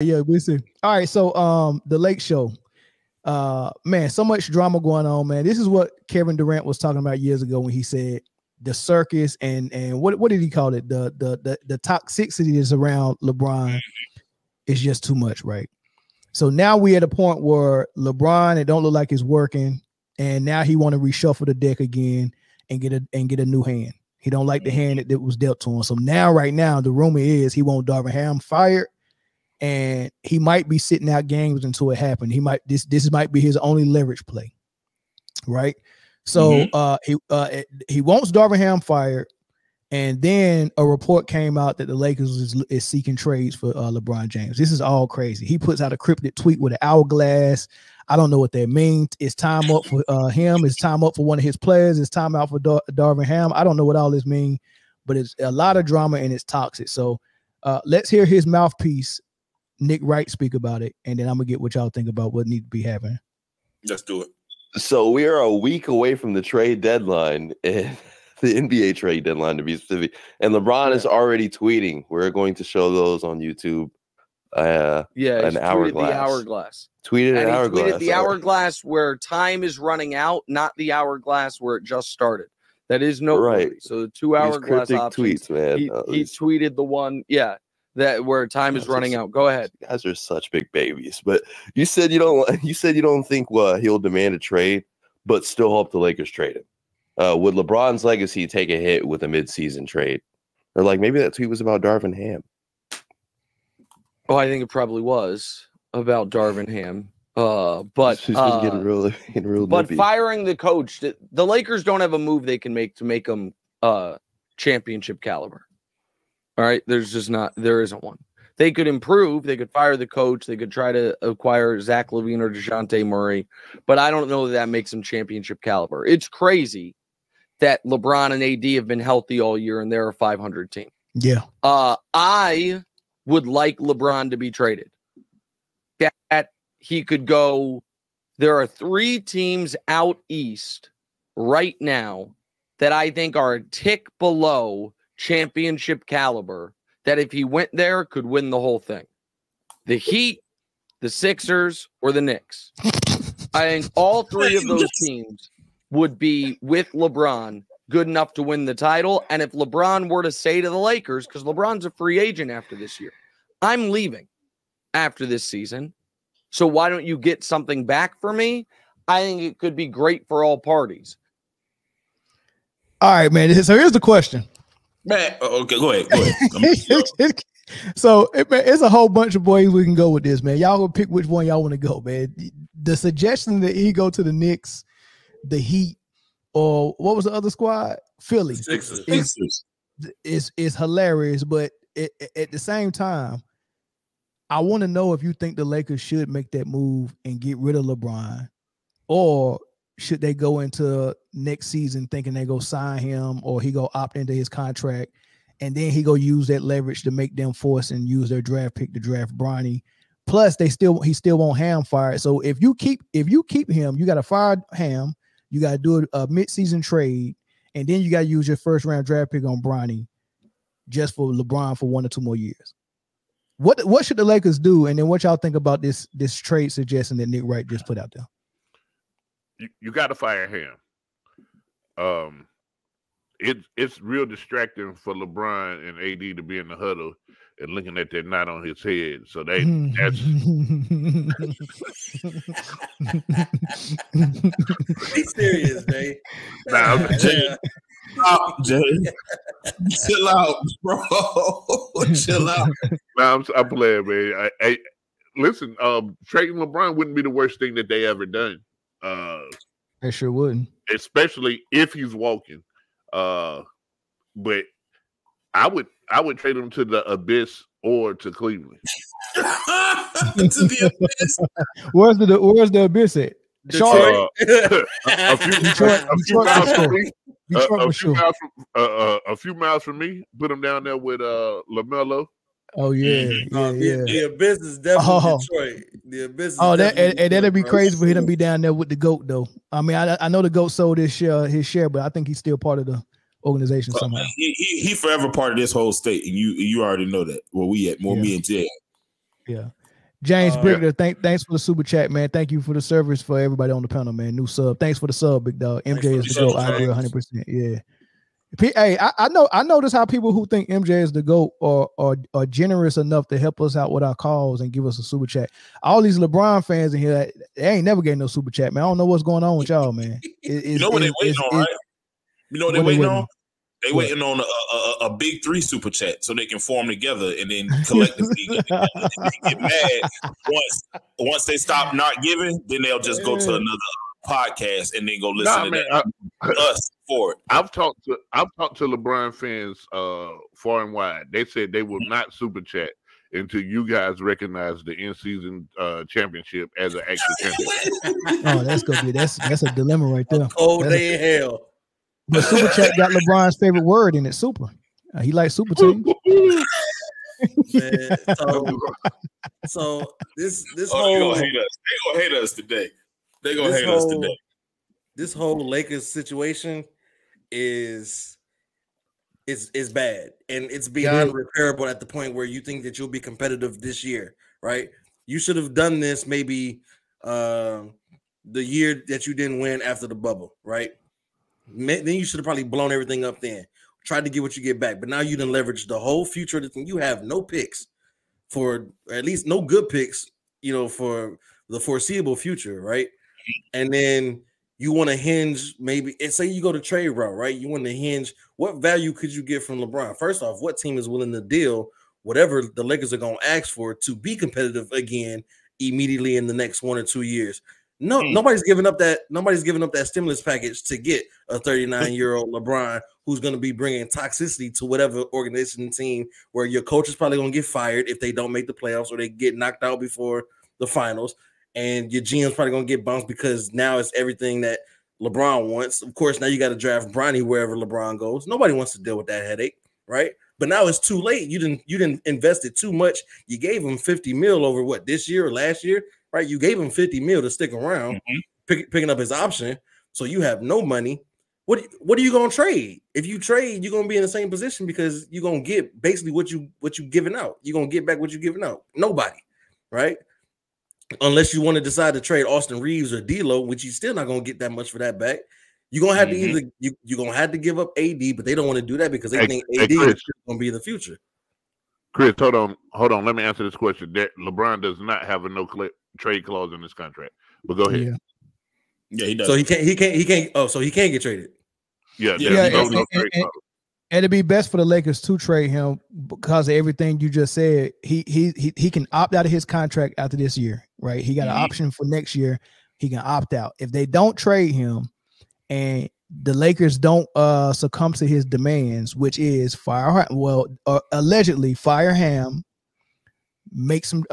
Yeah, we see. All right, so the Lake Show. Man, so much drama going on, man. This is what Kevin Durant was talking about years ago when he said the circus and what did he call it? The toxicity is around LeBron is just too much, right? So now we at a point where LeBron, it don't look like it's working, and now he want to reshuffle the deck again and get a new hand. He don't like the hand that was dealt to him. So now, right now, the rumor is he want Darvin Ham fired. And he might be sitting out games until it happened. He might this might be his only leverage play, right? So he wants Darvin Ham fired, and then a report came out that the Lakers is seeking trades for LeBron James. This is all crazy. He puts out a cryptic tweet with an hourglass. I don't know what that means. It's time up for him. It's time up for one of his players. It's time out for Darvin Ham. I don't know what all this means, but it's a lot of drama and it's toxic. So let's hear his mouthpiece, Nick Wright, speak about it, and then I'm gonna get what y'all think about what needs to be happening. Let's do it. So we are a week away from the trade deadline, and the NBA trade deadline to be specific. And LeBron is already tweeting. We're going to show those on YouTube. An hourglass. The hourglass. Tweeted an hourglass. Tweeted the hourglass where time is running out, not the hourglass where it just started. That is noteworthy. Right. So the 2 hourglass options. Tweets, man. He tweeted the one, that where time is running out. Go ahead. You guys are such big babies. But you said you don't think he'll demand a trade, but still hope the Lakers trade him. Would LeBron's legacy take a hit with a midseason trade? Or like maybe that tweet was about Darvin Ham. Oh, I think it probably was about Darvin Ham. But getting real but nippy. Firing the coach, the Lakers don't have a move they can make to make them championship caliber. All right, there isn't one. They could improve. They could fire the coach. They could try to acquire Zach LaVine or DeJounte Murray, but I don't know that makes them championship caliber. It's crazy that LeBron and AD have been healthy all year and they're a 500 team. Yeah. I would like LeBron to be traded. That he could go. There are 3 teams out east right now that I think are a tick below championship caliber, that if he went there could win the whole thing. The Heat, the Sixers, or the Knicks. I think all 3 of those teams would be, with LeBron, good enough to win the title. And if LeBron were to say to the Lakers, because LeBron's a free agent after this year, I'm leaving after this season, so why don't you get something back for me? I think it could be great for all parties. All right, man. So here's the question. Man, okay, go ahead. So it's a whole bunch of ways we can go with this, man. Y'all go pick which one y'all want to go, man. The suggestion that he go to the Knicks, the Heat, or what was the other squad? Philly. Sixers. Is hilarious, but at the same time, I want to know if you think the Lakers should make that move and get rid of LeBron, or should they go into next season thinking they go sign him, or he go opt into his contract, and then he go use that leverage to make them force and use their draft pick to draft Bronny. Plus, he still won't Ham fired. So if you keep him, you got to fire Ham. You got to do a midseason trade, and then you got to use your first round draft pick on Bronny just for LeBron for 1 or 2 more years. What should the Lakers do? And then what y'all think about this trade suggestion that Nick Wright just put out there? You got to fire him. It's real distracting for LeBron and AD to be in the huddle and looking at that knot on his head. So that's Be serious, man. Nah, Jay. Chill out, bro. Chill out. Nah, I'm playing, man. Listen, trading LeBron wouldn't be the worst thing that they ever done. They sure wouldn't, especially if he's walking. But I would trade him to the abyss or to Cleveland. To the abyss. Where's the abyss at? Detroit. A few miles from me. Put him down there with LaMelo. Oh yeah, The abyss is definitely Detroit. The abyss. Is that'd be crazy for him to be down there with the GOAT though. I mean, I know the GOAT sold his share, but I think he's still part of the organization somehow. He forever part of this whole state, and you already know that. Where we at? Me and Jay. Yeah. James Brigger, thanks for the super chat, man. Thank you for the service for everybody on the panel, man. New sub. Thanks for the sub, big dog. MJ is the GOAT. I agree 100%. Yeah. Hey, I notice how people who think MJ is the GOAT are generous enough to help us out with our calls and give us a super chat. All these LeBron fans in here, they ain't never getting no super chat, man. I don't know what's going on with y'all, man. You know what they waiting on, right? You know what they waiting on? They waiting on a big 3 super chat so they can form together and then collectively get mad. Once they stop not giving, then they'll just go to another podcast and then go listen to us for it. I've talked to LeBron fans far and wide. They said they will not super chat until you guys recognize the in-season championship as an actual championship. Oh, that's a dilemma right there. Oh, day in hell. But super chat got LeBron's favorite word in it, super. He likes super teams. Man, so this whole they gonna hate us today. They gonna hate us today. This whole Lakers situation is bad, and it's beyond repairable at the point where you think that you'll be competitive this year, right? You should have done this maybe the year that you didn't win after the bubble, right? Then you should have probably blown everything up then. Tried to get what you get back, but now you done leverage the whole future of the thing. You have no picks for, or at least no good picks, for the foreseeable future, right? And then you want to hinge maybe, and say you go to trade route, right? You want to hinge, what value could you get from LeBron? First off, what team is willing to deal whatever the Lakers are going to ask for to be competitive again immediately in the next 1 or 2 years? No, nobody's giving up that stimulus package to get a 39-year-old LeBron who's going to be bringing toxicity to whatever organization and team, where your coach is probably going to get fired if they don't make the playoffs or they get knocked out before the finals, and your GM's probably going to get bounced because now it's everything that LeBron wants. Of course, now you got to draft Bronny wherever LeBron goes. Nobody wants to deal with that headache, right? But now it's too late. You didn't invested too much. You gave him $50 million over what, this year or last year? Right, you gave him $50 million to stick around, picking up his option. So you have no money. What are you gonna trade? If you trade, you're gonna be in the same position because you're gonna get basically what you giving out. You're gonna get back what you're giving out. Nobody, right? Unless you want to decide to trade Austin Reeves or D'Lo, which you're still not gonna get that much for that back. You're gonna have to either you're gonna have to give up AD, but they don't want to do that because they think AD is gonna be in the future. Chris, hold on. Let me answer this question. That LeBron does not have a trade clause in this contract. But go ahead. Yeah, he does. So he can't. Oh, so he can't get traded. Yeah. And it'd be best for the Lakers to trade him because of everything you just said. He can opt out of his contract after this year, right? He got an option for next year. He can opt out. If they don't trade him and the Lakers don't succumb to his demands, which is allegedly fire Ham, make some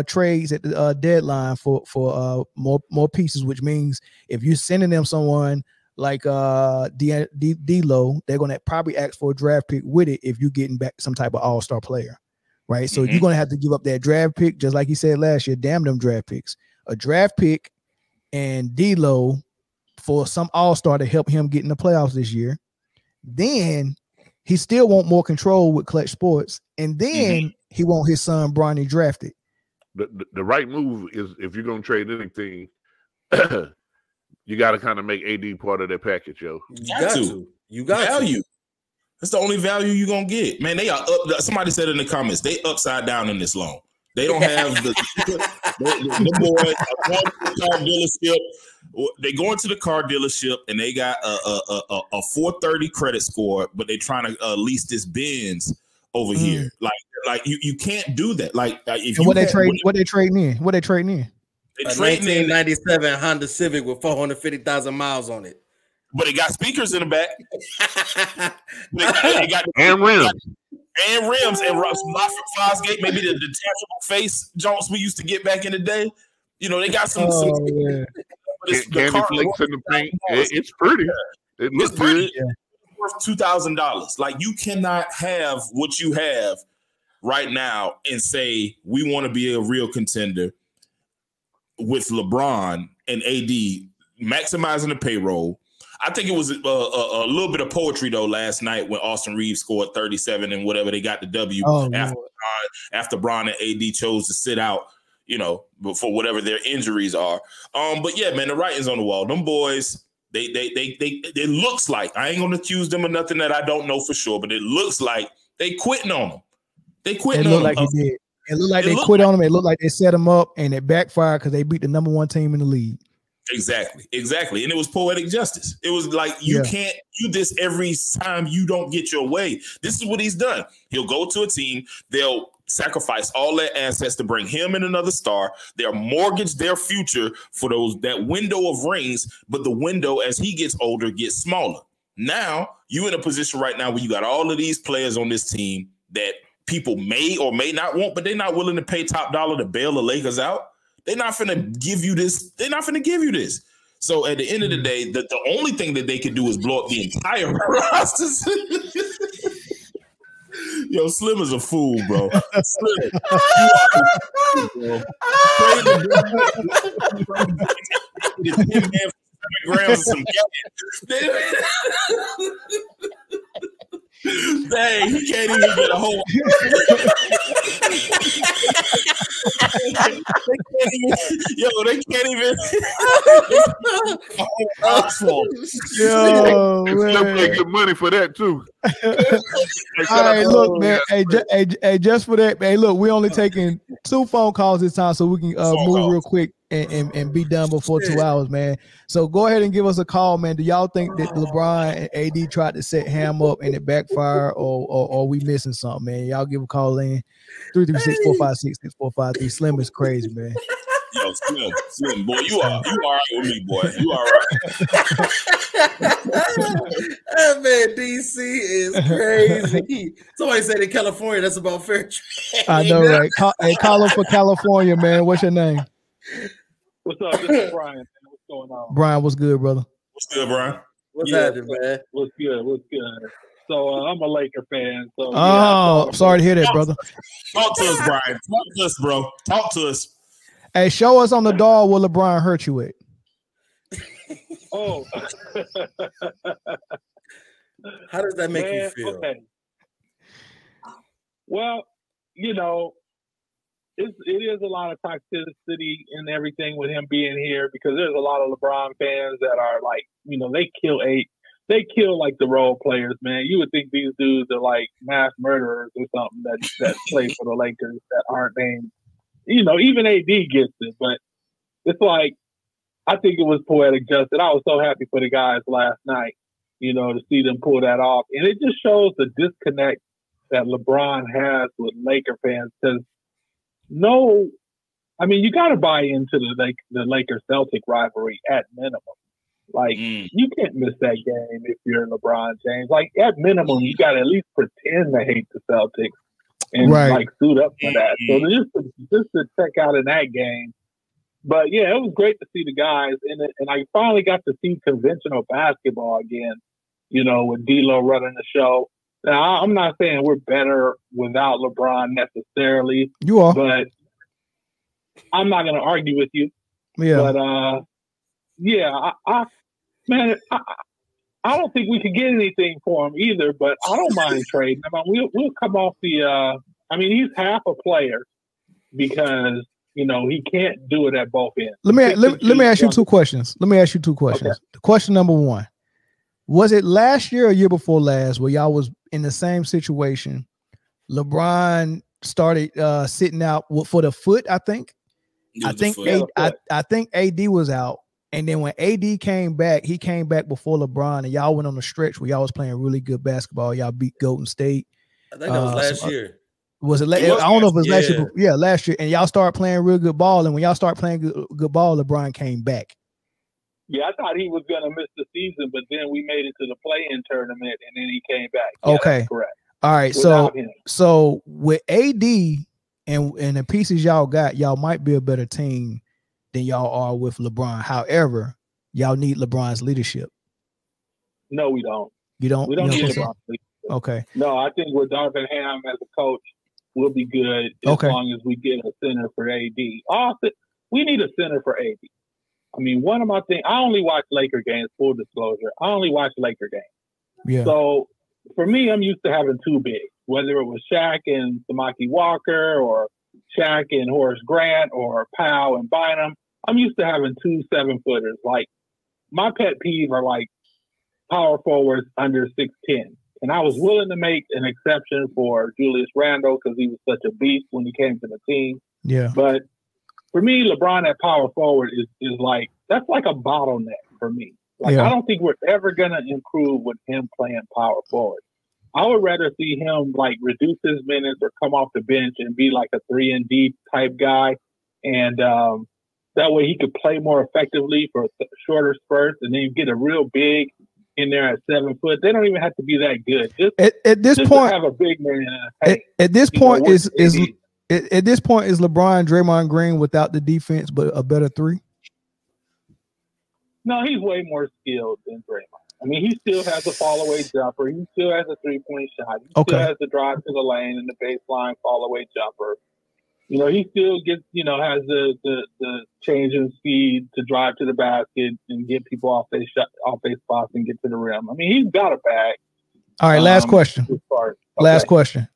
trades at the deadline for more pieces, which means if you're sending them someone like D'Lo, they're going to probably ask for a draft pick with it if you're getting back some type of all-star player, right? So you're going to have to give up that draft pick, just like he said last year. Damn them draft picks. A draft pick and D'Lo for some all-star to help him get in the playoffs this year. Then he still want more control with Clutch Sports, and then he want his son Bronny drafted. The right move is, if you're gonna trade anything, you got to kind of make AD part of that package, yo. You got value. That's the only value you're gonna get, man. They are up. Somebody said in the comments they upside down in this loan. They don't have the boys are going to the car dealership. They go into the car dealership and they got a 430 credit score, but they trying to lease this Benz over here. Like you can't do that. Like if what they trading in? They trading in a 1997 Honda Civic with 450,000 miles on it. But it got speakers in the back. It got and rims. And rims and Fosgate, maybe the detachable face Jones we used to get back in the day. You know, they got some candy flakes in the paint. It's pretty. It looks pretty. Yeah. It's worth $2,000. Like, you cannot have what you have right now and say we want to be a real contender with LeBron and AD maximizing the payroll. I think it was a little bit of poetry, though, last night when Austin Reeves scored 37 and whatever, they got the W after Bron and AD chose to sit out for whatever their injuries are. But yeah, man, the writing's on the wall. Them boys, they it looks like, I ain't gonna accuse them of nothing that I don't know for sure, but it looks like they quitting on them. They quitting on them. It looked like they did. It looked like they quit on them. It looked like they set them up and it backfired because they beat the number 1 team in the league. Exactly. And it was poetic justice. It was like, you can't do this every time you don't get your way. This is what he's done. He'll go to a team. They'll sacrifice all their assets to bring him in another star. They'll mortgage their future for that window of rings. But the window, as he gets older, gets smaller. Now you're in a position right now where you got all of these players on this team that people may or may not want, but they're not willing to pay top dollar to bail the Lakers out. They're not going to give you this. They're not going to give you this. So at the end of the day, the only thing that they can do is blow up the entire roster. Yo, Slim is a fool, bro. Slim, you are a fool, bro. Dang, he can't even get a whole. They can't even. Yo, man. They get money for that too. All right, look, man. Hey, just for that, hey, look, we're only taking 2 phone calls this time, so we can move real quick and be done before 2 hours, man. So go ahead and give us a call, man. Do y'all think that LeBron and AD tried to set Ham up and it backfired, or we missing something, man? Y'all give a call in 336-456-6453. Slim is crazy, man. Yo, Slim, boy, you all right with me, boy. You all right. That man, DC is crazy. Somebody said in California, that's about fair trade. I know, right? Call him for California, man. What's your name? What's up? This is Brian. What's going on? Brian, what's good, brother? What's good, Brian? What's happening, man? What's good? So I'm a Laker fan. So I'm sorry to hear that, brother. Talk to us, Brian. Talk to us, bro. Talk to us. Hey, show us on the doll where LeBron hurt you at. Oh. How does that make you feel? Okay. Well, it is a lot of toxicity and everything with him being here, because there's a lot of LeBron fans that are like, they kill like the role players, man. You would think these dudes are like mass murderers or something that play for the Lakers that aren't named. Even AD gets it, but it's like, I think it was poetic justice. I was so happy for the guys last night, to see them pull that off. And it just shows the disconnect that LeBron has with Laker fans, because you got to buy into the Lakers-Celtic rivalry at minimum. Like, you can't miss that game if you're LeBron James. Like, at minimum, you got to at least pretend to hate the Celtics and suit up for that. So just to check out in that game. But yeah, it was great to see the guys, and I finally got to see conventional basketball again. With D'Lo running the show. Now, I'm not saying we're better without LeBron necessarily. You are, but I'm not going to argue with you. Yeah, but I don't think we could get anything for him either. But I don't mind trading. We'll come off the. He's half a player because he can't do it at both ends. Let me ask you 2 questions. Okay. Question number 1. Was it last year or year before last where y'all was in the same situation? LeBron started sitting out for the foot, I think. I think AD was out. And then when AD came back, he came back before LeBron, and y'all went on a stretch where y'all was playing really good basketball. Y'all beat Golden State. I think that was last year. Was it? I don't know if it was last year. Yeah, last year. And y'all started playing real good ball. And when y'all start playing good ball, LeBron came back. Yeah, I thought he was going to miss the season, but then we made it to the play-in tournament, and then he came back. Yeah, okay, correct. All right, so with AD and the pieces y'all got, y'all might be a better team than y'all are with LeBron. However, y'all need LeBron's leadership. No, we don't. You don't? We don't need LeBron's leadership. Okay. No, I think with Darvin Ham as a coach, we'll be good as long as we get a center for AD. We need a center for AD. One of my things, I only watch Laker games, full disclosure. I only watch Laker games. Yeah. So for me, I'm used to having 2 bigs, whether it was Shaq and Samaki Walker or Shaq and Horace Grant or Powell and Bynum. I'm used to having 2 7-footers. Like, my pet peeve are like power forwards under 6'10". And I was willing to make an exception for Julius Randle because he was such a beast when he came to the team. Yeah. But for me, LeBron at power forward is like, that's like a bottleneck for me. Like, Yeah. I don't think we're ever going to improve with him playing power forward. I would rather see him like reduce his minutes or come off the bench and be like a 3-and-D type guy. And that way he could play more effectively for shorter spurts, and then you get a real big in there at 7 foot. They don't even have to be that good. Just, At this just point, to have a big man. Hey, at this you know, point what is they need. at this point is LeBron Draymond Green without the defense, but a better 3? No, he's way more skilled than Draymond. I mean, he still has a fall-away jumper. He still has a 3-point shot. He still has the drive to the lane and the baseline fall-away jumper. You know, he still gets, you know, has the change in speed to drive to the basket and get people off their spots and get to the rim. I mean, he's got a bag. All right, last question. Okay. Last question.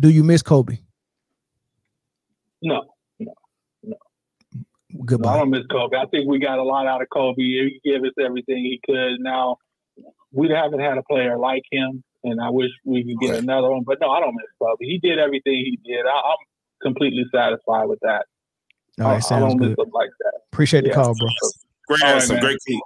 Do you miss Kobe? No. Goodbye. No, I don't miss Kobe. I think we got a lot out of Kobe. He gave us everything he could. Now, we haven't had a player like him, and I wish we could get another one. But no, I don't miss Kobe. He did everything he did. I'm completely satisfied with that. All right, sounds I don't good. miss him like that. Appreciate the call, bro. Great All right, answer. man. Great team.